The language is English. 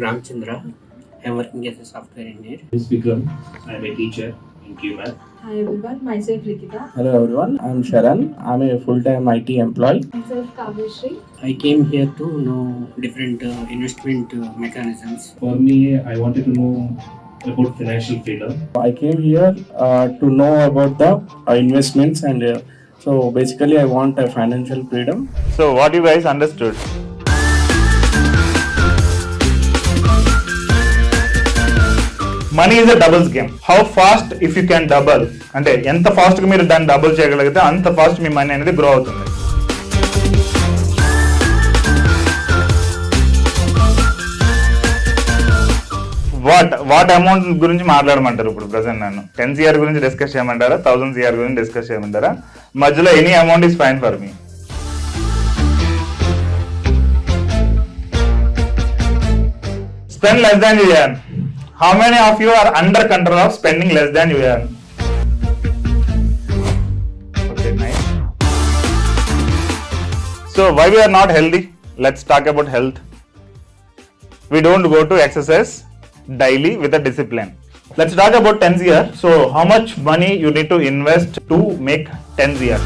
Ramchandra. I am working as a software engineer. This is Vikram. I am a teacher in QMath. Hi everyone, myself Likita. Hello everyone, I am Sharan. I am a full-time IT employee. Myself Kaveshri. I came here to know different investment mechanisms. For me, I wanted to know about financial freedom. I came here to know about the investments and so basically I want a financial freedom. So what you guys understood? Money is a doubles game. How fast if you can double? అంటే ఎంత fast గా మీరు దాన్ని double చేయగలిగితే అంత fast మీ money అనేది grow అవుతుంది. What amount గురించి మాట్లాడమంటారు ఇప్పుడు ప్రెసెంట్ నన్ను 10 CR గురించి డిస్కస్ చేయమంటారా 1000 CR గురించి డిస్కస్ చేయమంటారా మధ్యలో any amount is fine for me. Spend less than you earn. How many of you are under control of spending less than you earn? Okay, nice. So why we are not healthy? Let's talk about health. We don't go to exercise daily with a discipline. Let's talk about 10 CR. So how much money you need to invest to make 10 CR?